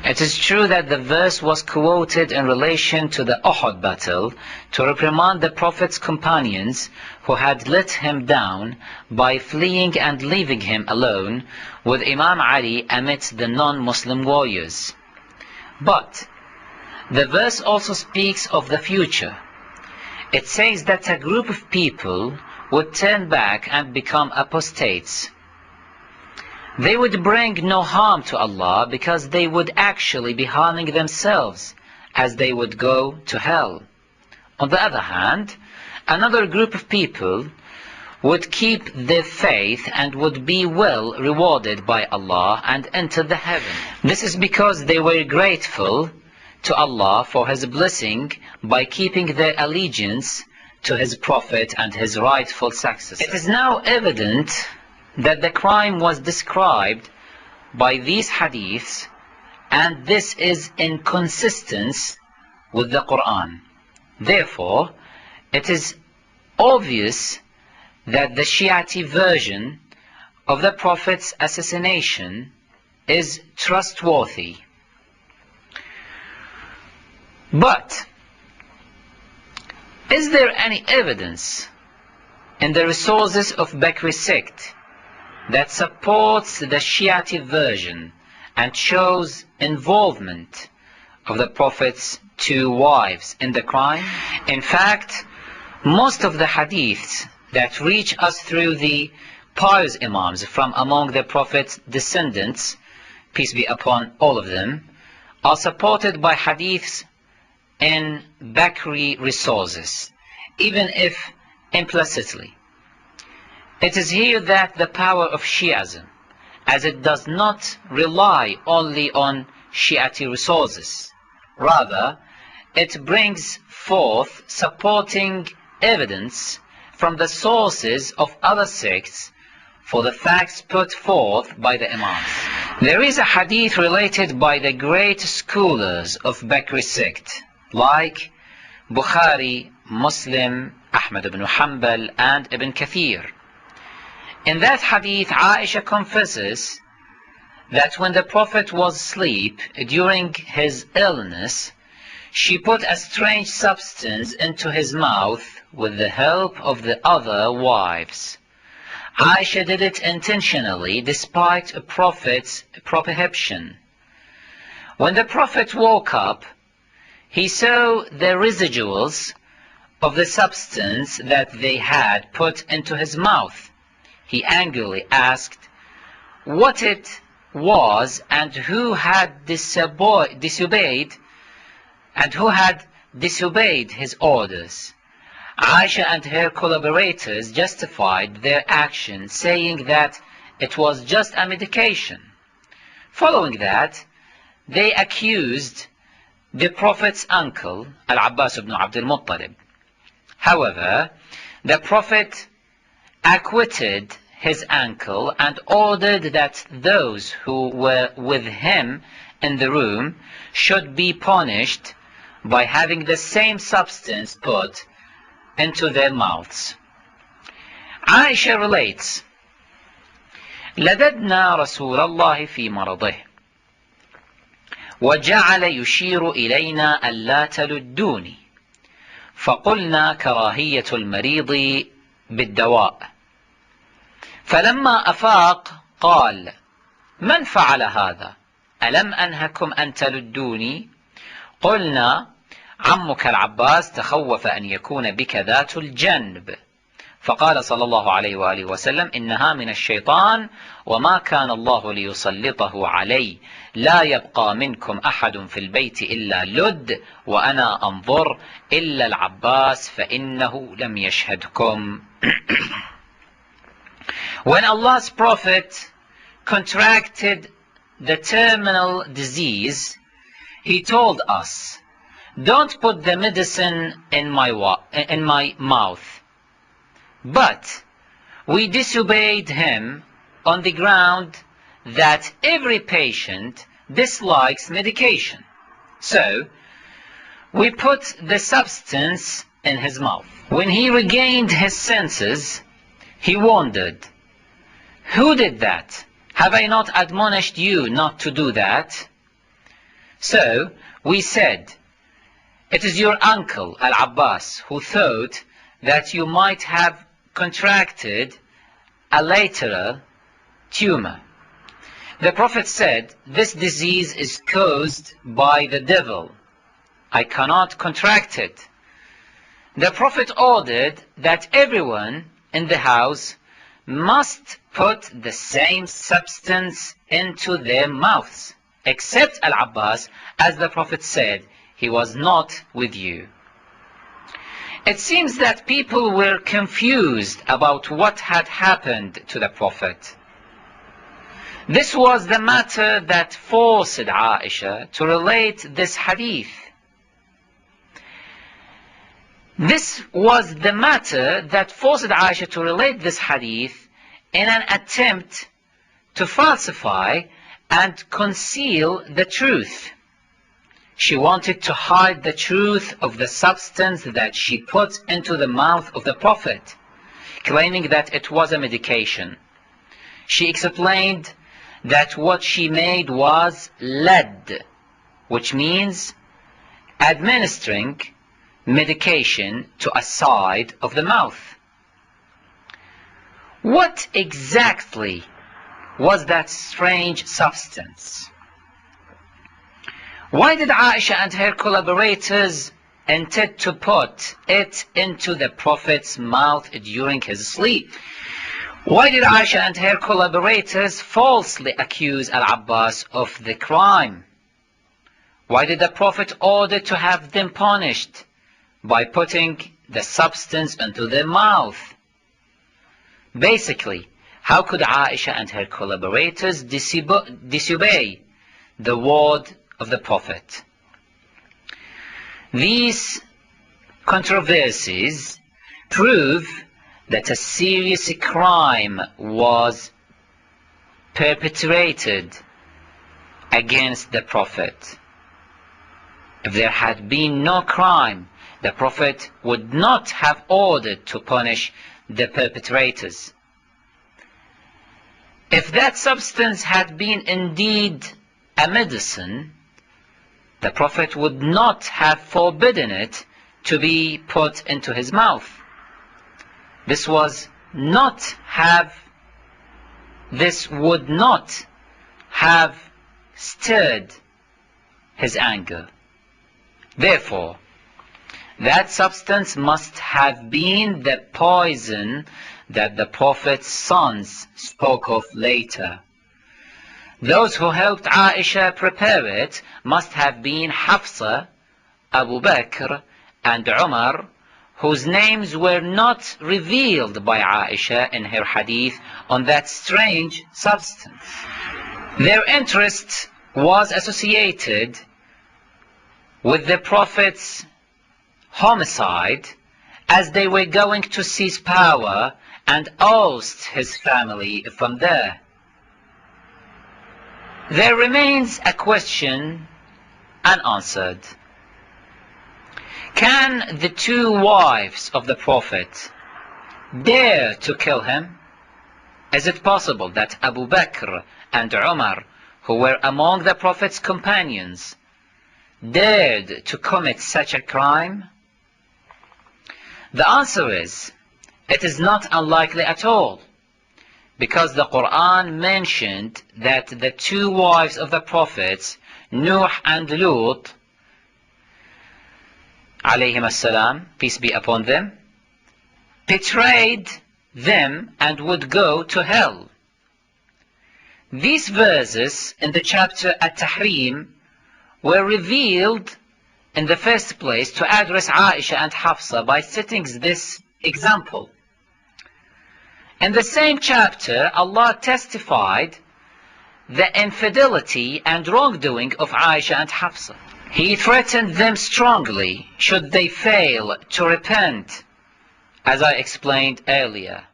It is true that the verse was quoted in relation to the Uhud battle to reprimand the Prophet's companions who had let him down by fleeing and leaving him alone with Imam Ali amidst the non-Muslim warriors. But the verse also speaks of the future. It says that a group of people would turn back and become apostates. They would bring no harm to Allah because they would actually be harming themselves, as they would go to hell. On the other hand, another group of people would keep their faith and would be well rewarded by Allah and enter the heaven. This is because they were grateful to Allah for His blessing by keeping their allegiance to His Prophet and His rightful successor. It is now evident that the crime was described by these hadiths, and this is in consistence with the Quran. Therefore, it is obvious that the Shiite version of the Prophet's assassination is trustworthy. But is there any evidence in the resources of Bakri sect that supports the Shiite version and shows involvement of the Prophet's two wives in the crime? In fact, most of the hadiths that reach us through the pious Imams from among the Prophet's descendants, peace be upon all of them, are supported by hadiths in Bakri resources, even if implicitly. It is here that the power of Shi'ism, as it does not rely only on Shiite resources, rather it brings forth supporting evidence from the sources of other sects for the facts put forth by the Imams. There is a hadith related by the great scholars of Bakri sect, like Bukhari, Muslim, Ahmad ibn Hanbal, and Ibn Kathir. In that hadith, Aisha confesses that when the Prophet was asleep during his illness, she put a strange substance into his mouth with the help of the other wives. Aisha did it intentionally despite a Prophet's prohibition. When the Prophet woke up, he saw the residuals of the substance that they had put into his mouth. He angrily asked what it was and who had disobeyed his orders. Aisha and her collaborators justified their action, saying that it was just a medication. Following that, they accused the Prophet's uncle, Al-Abbas ibn Abdul Muttalib. However, the Prophet acquitted his uncle and ordered that those who were with him in the room should be punished by having the same substance put into their mouths. Aisha relates, لددنا رسول الله في مرضه وجعل يشير إلينا ألا تلدوني فقلنا كراهية المريض بالدواء فلما أفاق قال من فعل هذا ألم أنهكم أن تلدوني قلنا عمك العباس تخوف أن يكون بك ذات الجنب فقال صلى الله عليه وآله وسلم إنها من الشيطان وما كان الله ليسلطه علي لا يبقى منكم أحد في البيت إلا لد وأنا أنظر إلا العباس فإنه لم يشهدكم. When Allah's Prophet contracted the terminal disease, he told us, don't put the medicine in my mouth. But we disobeyed him on the ground that every patient dislikes medication. So we put the substance in his mouth. When he regained his senses, he wondered, who did that? Have I not admonished you not to do that? So we said, it is your uncle Al-Abbas who thought that you might have contracted a lateral tumor. The Prophet said, this disease is caused by the devil. I cannot contract it. The Prophet ordered that everyone in the house must put the same substance into their mouths, except Al-Abbas, as the Prophet said, he was not with you. It seems that people were confused about what had happened to the Prophet. This was the matter that forced Aisha to relate this hadith. This was the matter that forced Aisha to relate this hadith in an attempt to falsify and conceal the truth. She wanted to hide the truth of the substance that she put into the mouth of the Prophet, claiming that it was a medication. She explained that what she made was lead, which means administering medication to a side of the mouth. What exactly was that strange substance? Why did Aisha and her collaborators intend to put it into the Prophet's mouth during his sleep? Why did Aisha and her collaborators falsely accuse Al-Abbas of the crime? Why did the Prophet order to have them punished by putting the substance into their mouth? Basically, how could Aisha and her collaborators disobey the word of the Prophet? These controversies prove that a serious crime was perpetrated against the Prophet. If there had been no crime, the Prophet would not have ordered to punish the perpetrators. If that substance had been indeed a medicine, the Prophet would not have forbidden it to be put into his mouth. This would not have stirred his anger. Therefore, that substance must have been the poison that the Prophet's sons spoke of later. Those who helped Aisha prepare it must have been Hafsa, Abu Bakr, and Umar, whose names were not revealed by Aisha in her hadith on that strange substance. Their interest was associated with the Prophet's homicide, as they were going to seize power and oust his family from there. There remains a question unanswered. Can the two wives of the Prophet dare to kill him? Is it possible that Abu Bakr and Umar, who were among the Prophet's companions, dared to commit such a crime? The answer is, it is not unlikely at all, because the Quran mentioned that the two wives of the Prophets, Nuh and Lut, alayhim as-salam, peace be upon them, betrayed them and would go to hell. These verses in the chapter At-Tahrim were revealed in the first place to address Aisha and Hafsa by setting this example. In the same chapter, Allah testified the infidelity and wrongdoing of Aisha and Hafsa. He threatened them strongly should they fail to repent, as I explained earlier.